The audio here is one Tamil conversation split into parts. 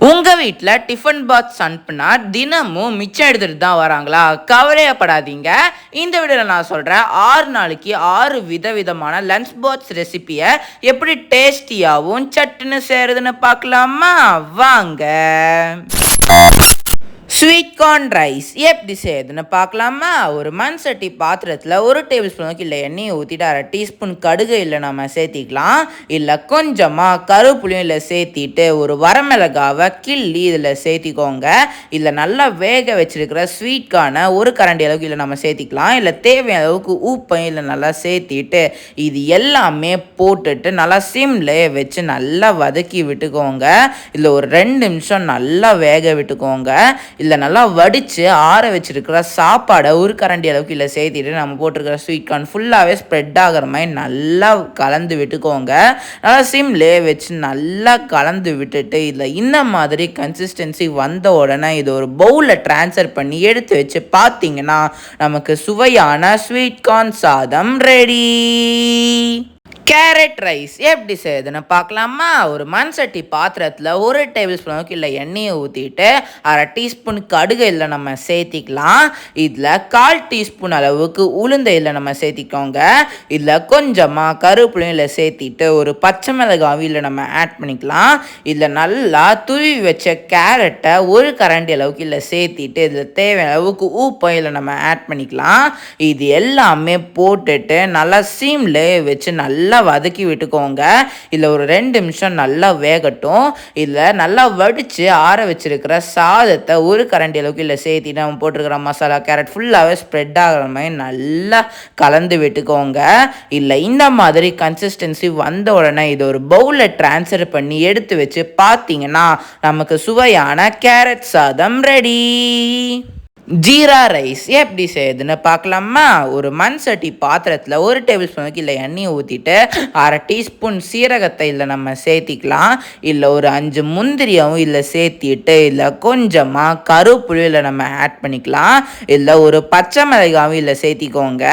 உங்கள் வீட்டில் டிஃபன் பாக்ஸ் அனுப்புனா தினமும் மிச்சம் எடுத்துகிட்டு தான் வராங்களா? கவலையப்படாதீங்க. இந்த வீடியோவில் நான் சொல்கிறேன் 6 நாளைக்கு 6 விதவிதமான லஞ்ச் பாக்ஸ் ரெசிபியை எப்படி டேஸ்டியாகவும் சட்டுன்னு செய்கிறதுன்னு பார்க்கலாமா? வாங்க. ஸ்வீட் கார்ன் ரைஸ் எப்படி செய்யுதுன்னு பார்க்கலாமா? ஒரு மண் சட்டி பாத்திரத்தில் 1 டேபிள் ஸ்பூனுக்கு இல்லை எண்ணெயை ஊற்றிட்டு 1/2 டீஸ்பூன் கடுகு இல்லை நம்ம சேர்த்திக்கலாம். இல்லை கொஞ்சமாக கருவேப்பிலையும் இல்லை சேர்த்திட்டு ஒரு வரமிளகாவை கிள்ளி இதில் சேர்த்திக்கோங்க. இல்லை நல்லா வேக வச்சிருக்கிற ஸ்வீட் கார்னை 1 கரண்டி அளவுக்கு இல்லை நம்ம சேர்த்திக்கலாம். இல்லை தேவையான அளவுக்கு உப்பையும் இல்லை நல்லா சேர்த்திட்டு இது எல்லாமே போட்டுட்டு நல்லா சிம்லே வச்சு நல்லா வதக்கி விட்டுக்கோங்க. இல்லை ஒரு 2 நிமிஷம் நல்லா வேக விட்டுக்கோங்க. இல்லை நல்லா வடித்து ஆற வச்சுருக்கிற சாப்பாடை 1 கரண்டி அளவுக்கு இல்லை சேர்த்திட்டு நம்ம போட்டிருக்கிற ஸ்வீட் கார்ன் ஃபுல்லாகவே ஸ்ப்ரெட் ஆகிற மாதிரி நல்லா கலந்து விட்டுக்கோங்க. நல்லா சிம்லே வச்சு நல்லா கலந்து விட்டுட்டு இதில் இந்த மாதிரி கன்சிஸ்டன்சி வந்த உடனே இது ஒரு பவுலில் ட்ரான்ஸ்ஃபர் பண்ணி எடுத்து வச்சு பார்த்தீங்கன்னா நமக்கு சுவையான ஸ்வீட் கார்ன் சாதம் ரெடி. கேரட் ரைஸ் எப்படி செய்யுதுன்னு பார்க்கலாமா? ஒரு மண் சட்டி பாத்திரத்தில் 1 டேபிள் ஸ்பூனுக்கு இல்லை எண்ணெயை ஊற்றிட்டு 1/2 டீஸ்பூன் கடுகு இல்லை நம்ம சேர்த்திக்கலாம். இதில் 1/4 டீஸ்பூன் அளவுக்கு உளுந்தை இல்லை நம்ம சேர்த்திக்கோங்க. இதில் கொஞ்சமாக கருவேப்பிலையும் இல்லை சேர்த்திட்டு ஒரு பச்சை மிளகாயும் இல்லை நம்ம ஆட் பண்ணிக்கலாம். இதில் நல்லா துருவி வச்ச கேரட்டை 1 கரண்டி அளவுக்கு இல்லை சேர்த்திட்டு இதில் தேவையான அளவுக்கு உப்பையும் இல்லை நம்ம ஆட் பண்ணிக்கலாம். இது எல்லாமே போட்டுட்டு நல்லா சீம்லே வச்சு நல்லா வதக்கி விட்டுக்கோங்க. இதில் ஒரு 2 நிமிஷம் நல்லா வேகட்டும். இதில் நல்லா வடித்து ஆற வச்சிருக்கிற சாதத்தை 1 கரண்டி அளவுக்கு இல்லை சேர்த்திட்டு நம்ம போட்டிருக்கிற மசாலா கேரட் ஃபுல்லாகவே ஸ்ப்ரெட் ஆகிற மாதிரி நல்லா கலந்து விட்டுக்கோங்க. இல்லை இந்த மாதிரி கன்சிஸ்டன்சி வந்த உடனே இது ஒரு பவுலில் ட்ரான்ஸ்ஃபர் பண்ணி எடுத்து வச்சு பார்த்தீங்கன்னா நமக்கு சுவையான கேரட் சாதம் ரெடி. ஜீரா ரைஸ் எப்படி செய்யுதுன்னு பார்க்கலாமா? ஒரு மண் சட்டி பாத்திரத்தில் 1 டேபிள் ஸ்பூனுக்கு இல்லை எண்ணெயை ஊற்றிட்டு 1/2 டீஸ்பூன் சீரகத்தை இல்லை நம்ம சேர்த்திக்கலாம். இல்லை ஒரு 5 முந்திரியும் இல்லை சேர்த்திட்டு இல்லை கொஞ்சமாக கருவேப்பிலையும் இல்லை நம்ம ஆட் பண்ணிக்கலாம். இல்லை ஒரு பச்சை மிளகாயும் இல்லை சேர்த்திக்கோங்க.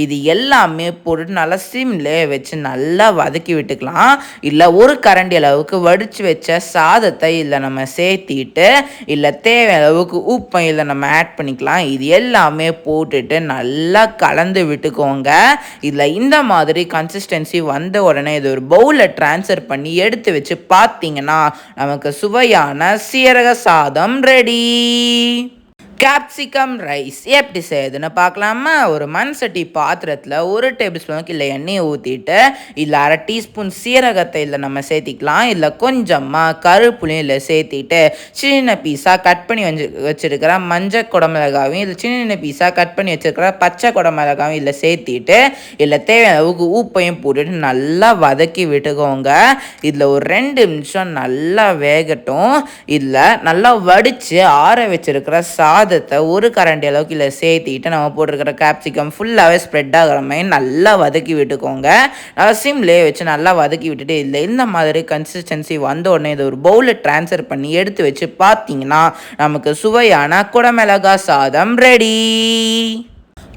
இது எல்லாமே போட்டு நல்லா சிம்லே வச்சு நல்லா வதக்கி விட்டுக்கலாம். இல்லை 1 கரண்டி அளவுக்கு வடித்து வச்ச சாதத்தை இல்லை நம்ம சேர்த்திட்டு இல்லை தேவையான அளவுக்கு உப்பை இல்லை நம்ம ஆட் பண்ணிக்கலாம். இது எல்லாமே போட்டுட்டு நல்லா கலந்து விட்டுக்கோங்க. இதில் இந்த மாதிரி கன்சிஸ்டன்சி வந்த உடனே இது ஒரு பவுலில் ட்ரான்ஸ்ஃபர் பண்ணி எடுத்து வச்சு பார்த்தீங்கன்னா நமக்கு சுவையான சீரக சாதம் ரெடி. கேப்சிகம் ரைஸ் எப்படி செய்யுதுன்னு பார்க்கலாமா? ஒரு மண் சட்டி பாத்திரத்தில் 1 டேபிள் ஸ்பூனுக்கு இல்லை எண்ணெயை ஊற்றிட்டு இல்லை 1/2 டீஸ்பூன் சீரகத்தை இல்லை நம்ம சேர்த்திக்கலாம். இல்லை கொஞ்சமாக கருவேப்பிலையும் இல்லை சேர்த்திட்டு சின்ன பீஸாக கட் பண்ணி வச்சுருக்கிற மஞ்சள் குடமிளகாவையும் இல்லை சின்ன பீஸாக கட் பண்ணி வச்சுருக்கிற பச்சை குடமிளகாவையும் இல்லை சேர்த்திட்டு இல்லை தேவையான அளவுக்கு உப்பையும் போட்டுட்டு நல்லா வதக்கி விட்டுக்கோங்க. இதில் ஒரு 2 நிமிஷம் நல்லா வேகட்டும். இதில் நல்லா வடித்து ஆற வச்சுருக்கிற சாதத்தை 1 கரண்டி அளவுக்கு இல்லை சேர்த்திட்டு நம்ம போட்டிருக்கிற கேப்சிகம் ஃபுல்லாகவே ஸ்ப்ரெட் ஆகிற மாதிரி நல்லா வதக்கி விட்டுக்கோங்க. நல்லா சிம்லே வச்சு நல்லா வதக்கி விட்டுட்டு இல்லை இந்த மாதிரி கன்சிஸ்டன்சி வந்த உடனே இது ஒரு பவுலில் ட்ரான்ஸ்ஃபர் பண்ணி எடுத்து வச்சு பார்த்தீங்கன்னா நமக்கு சுவையான குடமிளகா சாதம் ரெடி.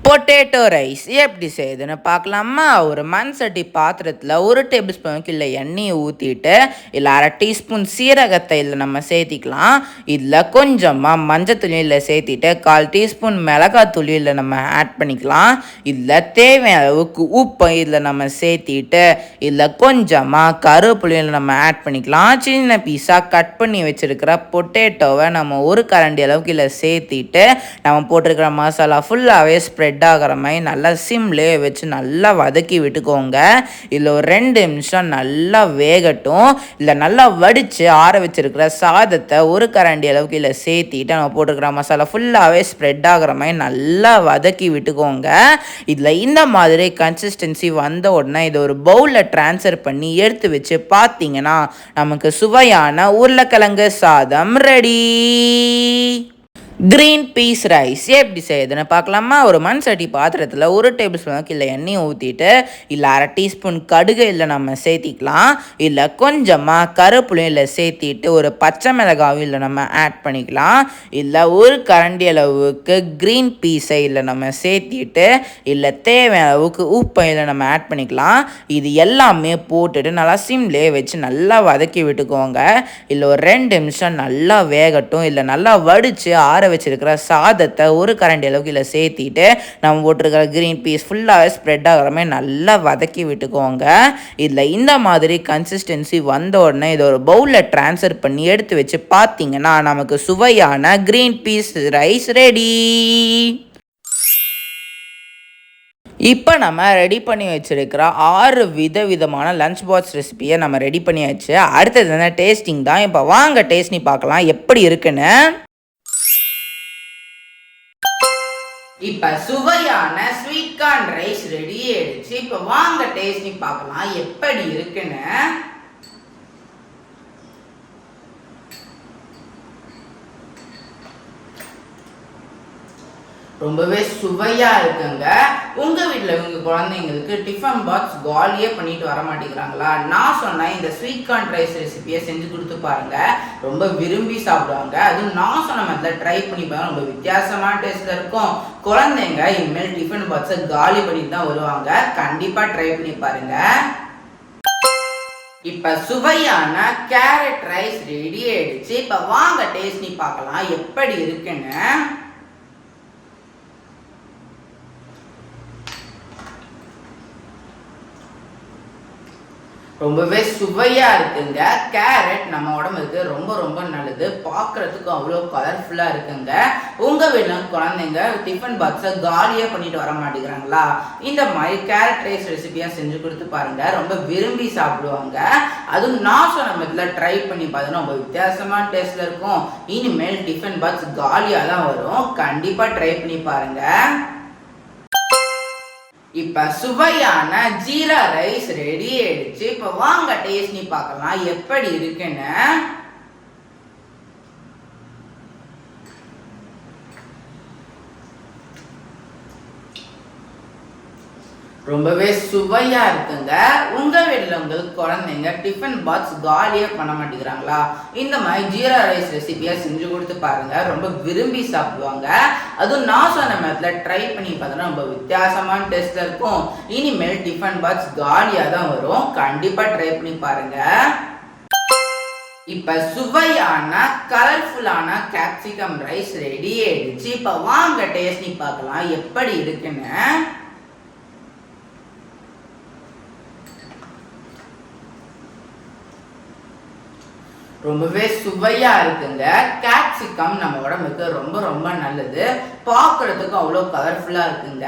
பொட்டேட்டோ ரைஸ் எப்படி செய்யுதுன்னு பார்க்கலாமா? ஒரு மண் சட்டி பாத்திரத்தில் 1 டேபிள் ஸ்பூனுக்கு இல்லை எண்ணெயை ஊற்றிட்டு இல்லை 1/2 டீஸ்பூன் சீரகத்தை இல்லை நம்ம சேர்த்திக்கலாம். இதில் கொஞ்சமாக மஞ்சத்தூளியும் இல்லை சேர்த்திட்டு 1/4 டீஸ்பூன் மிளகாத்தூளியும் இல்லை நம்ம ஆட் பண்ணிக்கலாம். இதில் தேவையான அளவுக்கு உப்பை இதில் நம்ம சேர்த்திட்டு இதில் கொஞ்சமாக கருவேப்பிலையும் நம்ம ஆட் பண்ணிக்கலாம். சின்ன பீஸாக கட் பண்ணி வச்சுருக்கிற பொட்டேட்டோவை நம்ம 1 கரண்டி அளவுக்கு இல்லை சேர்த்திட்டு நம்ம போட்டிருக்கிற மசாலா ஃபுல்லாகவே ஸ்ப்ரெட் ஆகிற மாதிரி நல்லா சிம்லே வச்சு நல்லா வதக்கி விட்டுக்கோங்க. இதில் ஒரு 2 நிமிஷம் நல்லா வேகட்டும். இல்லை நல்லா வடித்து ஆற வச்சிருக்கிற சாதத்தை 1 கரண்டி அளவுக்கு இல்லை சேர்த்திட்டு நம்ம போட்டுருக்கிற மசாலா ஃபுல்லாகவே ஸ்ப்ரெட் ஆகிற மாதிரி நல்லா வதக்கி விட்டுக்கோங்க. இதில் இந்த மாதிரி கன்சிஸ்டன்சி வந்த உடனே இது ஒரு பவுலில் ட்ரான்ஸ்ஃபர் பண்ணி எடுத்து வச்சு பார்த்தீங்கன்னா நமக்கு சுவையான உருளைக்கிழங்கு சாதம் ரெடி. கிரீன் பீஸ் ரைஸ் எப்படி செய்யுதுன்னு பார்க்கலாமா. ஒரு மண் சட்டி பாத்திரத்தில் 1 டேபிள் ஸ்பூனுக்கு இல்லை எண்ணெயை ஊற்றிட்டு இல்லை 1/2 டீஸ்பூன் கடுகு இல்லை நம்ம சேர்த்திக்கலாம். இல்லை கொஞ்சமாக கருப்புலையும் இல்லை சேர்த்திட்டு ஒரு பச்சை மிளகாயும் இல்லை நம்ம ஆட் பண்ணிக்கலாம். இல்லை ஒரு கரண்டி அளவுக்கு க்ரீன் பீஸை இல்லை நம்ம சேர்த்திட்டு இல்லை தேவையான அளவுக்கு உப்பை இல்லை நம்ம ஆட் பண்ணிக்கலாம். இது எல்லாமே போட்டுட்டு நல்லா சிம்லேயே வச்சு நல்லா வதக்கி விட்டுக்கோங்க. இல்லை ஒரு 2 நிமிஷம் நல்லா வேகட்டும். இல்லை நல்லா வடித்து ஆற வச்சிருக்கிற சாதத்தை ஒரு கரண்டி அளவுக்கு இல்லை சேர்த்திட்டு நம்ம போட்டிருக்கிற க்ரீன் பீஸ் ஃபுல்லாகவே ஸ்ப்ரெட் ஆகிற மாதிரி நல்லா வதக்கி விட்டுக்கோங்க. இதில் இந்த மாதிரி கன்சிஸ்டன்சி வந்த உடனே இதை ஒரு பவுலில் ட்ரான்ஸ்ஃபர் பண்ணி எடுத்து வச்சு பார்த்தீங்கன்னா நமக்கு சுவையான க்ரீன் பீஸ் ரைஸ் ரெடி. இப்போ நம்ம ரெடி பண்ணி வச்சுருக்கிற 6 விதமான லஞ்ச் பாக்ஸ் ரெசிபியை நம்ம ரெடி பண்ணியாச்சு. அடுத்தது என்ன டேஸ்டிங் தான். இப்போ வாங்க டேஸ்ட் பண்ணி பார்க்கலாம் எப்படி இருக்குன்னு. இப்போ சுவையான ஸ்வீட் கார்ன் ரைஸ் ரெடி ஆயிடுச்சு. இப்போ வாங்க டேஸ்ட் பண்ணி பார்க்கலாம் எப்படி இருக்குன்னு. ரொம்பவே சுவையாக இருக்குங்க. உங்கள் வீட்டில் உங்கள் குழந்தைங்களுக்கு டிஃபன் பாக்ஸ் காலியே பண்ணிட்டு வர மாட்டேங்கிறாங்களா? நான் சொன்னேன் இந்த ஸ்வீட் கார்ன் ரைஸ் ரெசிபியை செஞ்சு கொடுத்து பாருங்கள், ரொம்ப விரும்பி சாப்பிடுவாங்க. அதுவும் நான் சொன்ன மெத்தடில் ட்ரை பண்ணி பாருங்க, ரொம்ப வித்தியாசமான டேஸ்ட்டில் இருக்கும். குழந்தைங்க இனிமேல் டிஃபன் பாக்ஸை காலி பண்ணிட்டு தான் வருவாங்க. கண்டிப்பாக ட்ரை பண்ணி பாருங்கள். இப்போ சுவையான கேரட் ரைஸ் ரெடி ஆயிடுச்சு. இப்போ வாங்க டேஸ்ட் பண்ணி பார்க்கலாம் எப்படி இருக்குன்னு. ரொம்பவே சுவையாக இருக்குங்க. கேரட் நம்ம உடம்புக்கு ரொம்ப நல்லது. பார்க்குறதுக்கு அவ்வளோ கலர்ஃபுல்லாக இருக்குங்க. உங்கள் வீட்டில் குழந்தைங்க டிஃபன் பாக்ஸை காலியாக பண்ணிட்டு வர மாட்டேங்கிறாங்களா? இந்த மாதிரி கேரட் ரைஸ் ரெசிபியாக செஞ்சு கொடுத்து பாருங்கள், ரொம்ப விரும்பி சாப்பிடுவாங்க. அதுவும் நான் சொன்ன மெத்தடில் ட்ரை பண்ணி பார்த்தோன்னா ரொம்ப வித்தியாசமான டேஸ்ட்டில் இருக்கும். இனிமேல் டிஃபன் பாக்ஸ் காலியாக தான் வரும். கண்டிப்பாக ட்ரை பண்ணி பாருங்கள். இப்போ சுவையான ஜீரா ரைஸ் ரெடி ஆயிடுச்சு. இப்போ வாங்க டேஸ்ட் பண்ணி பார்க்கலாம் எப்படி இருக்குன்னு. ரொம்பவே சுவையாக இருக்குங்க. உங்கள் வீட்டில் உங்களுக்கு குழந்தைங்க டிஃபன் பாக்ஸ் காலியாக பண்ண மாட்டேங்கிறாங்களா? இந்த மாதிரி ஜீரா ரைஸ் ரெசிபியாக செஞ்சு கொடுத்து பாருங்கள், ரொம்ப விரும்பி சாப்பிடுவாங்க. அதுவும் நான் சொன்ன மெத்தடில் ட்ரை பண்ணி பார்த்தோன்னா ரொம்ப வித்தியாசமான டேஸ்ட்டில் இருக்கும். இனிமேல் டிஃபன் பாக்ஸ் காலியாக தான் வரும். கண்டிப்பாக ட்ரை பண்ணி பாருங்கள். இப்போ சுவையான கலர்ஃபுல்லான கேப்சிகம் ரைஸ் ரெடி ஆயிடுச்சு. இப்போ வாங்க டேஸ்ட் பண்ணி பார்க்கலாம் எப்படி இருக்குன்னு. ரொம்பவே சுவையாக இருக்குங்க. கேப்சிகம் நம்ம உடம்புக்கு ரொம்ப நல்லது. பார்க்குறதுக்கு அவ்வளோ கலர்ஃபுல்லாக இருக்குங்க.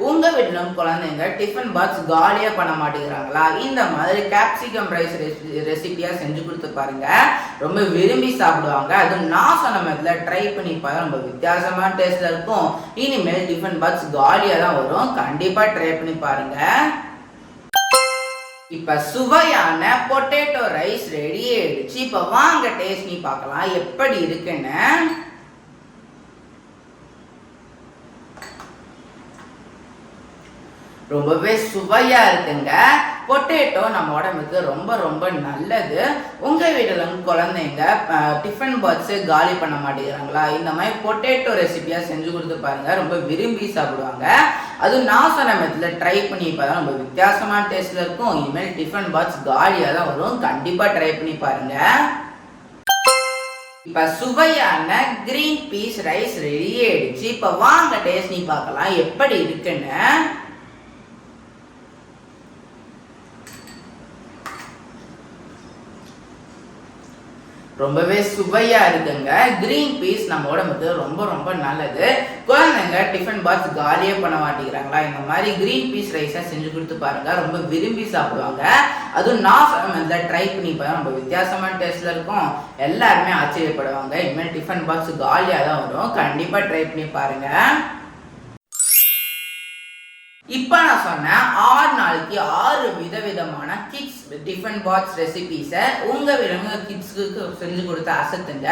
உங்கள் வீட்டிலும் குழந்தைங்க டிஃபன் பாக்ஸ் காலியாக பண்ண மாட்டேங்கிறாங்களா? இந்த மாதிரி கேப்சிகம் ரைஸ் ரெசிபியாக செஞ்சு கொடுத்து பாருங்க, ரொம்ப விரும்பி சாப்பிடுவாங்க. அதுவும் நான் சொன்ன மாதிரில ட்ரை பண்ணி பாருங்க, ரொம்ப வித்தியாசமான டேஸ்ட்டில் இருக்கும். இனிமேல் டிஃபன் பாக்ஸ் காலியாக தான் வரும். கண்டிப்பாக ட்ரை பண்ணி பாருங்கள். இப்போ சுவையான பொட்டேட்டோ ரைஸ் ரெடி ஆயிடுச்சு. இப்போ வாங்க டேஸ்ட் பண்ணி பார்க்கலாம் எப்படி இருக்குன்னு. ரொம்பவே சுவையாக இருக்குங்க. பொட்டேட்டோ நம்ம உடம்புக்கு ரொம்ப நல்லது. உங்கள் வீட்டில் குழந்தைங்க டிஃபன் பாக்ஸு காலி பண்ண மாட்டேங்கிறாங்களா? இந்த மாதிரி பொட்டேட்டோ ரெசிபியாக செஞ்சு கொடுத்து பாருங்கள், ரொம்ப விரும்பி சாப்பிடுவாங்க. அதுவும் நான் சொன்ன மெத்தடில் ட்ரை பண்ணி பாருங்க, ரொம்ப வித்தியாசமான டேஸ்ட்டில் இருக்கும். இனிமேல் டிஃபன் பாக்ஸ் காலியாக தான் வரும். கண்டிப்பாக ட்ரை பண்ணி பாருங்கள். இப்போ சுவையான கிரீன் பீஸ் ரைஸ் ரெடி ஆயிடுச்சு. இப்போ வாங்க டேஸ்ட் பண்ணி பார்க்கலாம் எப்படி இருக்குன்னு. ரொம்பவே சுவையாக இருக்குங்க. கிரீன் பீஸ் நம்ம உடம்புக்கு ரொம்ப நல்லது. குழந்தைங்க டிஃபன் பாக்ஸ் காலியே பண்ண மாட்டேங்கிறாங்களா? இந்த மாதிரி கிரீன் பீஸ் ரைஸை செஞ்சு கொடுத்து பாருங்க, ரொம்ப விரும்பி சாப்பிடுவாங்க. அதுவும் நான் சொன்ன ட்ரை பண்ணி பாருங்க, ரொம்ப வித்தியாசமான டேஸ்ட்ல இருக்கும். எல்லாருமே ஆச்சரியப்படுவாங்க. இனிமேல் டிஃபன் பாக்ஸ் காலியாக தான் வரும். கண்டிப்பாக ட்ரை பண்ணி பாருங்க. இப்போ நான் சொன்னேன் 6 நாள் நாளைக்கு 6 விதவிதமான கிட்ஸ் டிஃபன் பாக்ஸ் ரெசிபீஸை உங்கள் விலங்கு கிட்ஸ்க்கு செஞ்சு கொடுத்து அசத்துங்க.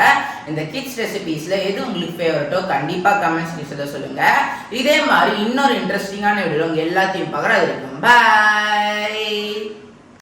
இந்த கிட்ஸ் ரெசிபீஸில் எது உங்களுக்கு ஃபேவரட்டோ கண்டிப்பாக கமெண்ட்ஸ் செக்ஷனில் சொல்லுங்கள். இதே மாதிரி இன்னொரு இன்ட்ரெஸ்டிங்கான வீடியோ உங்கள் எல்லாத்தையும் பார்க்குறேன். அது இருக்கும். பாய்.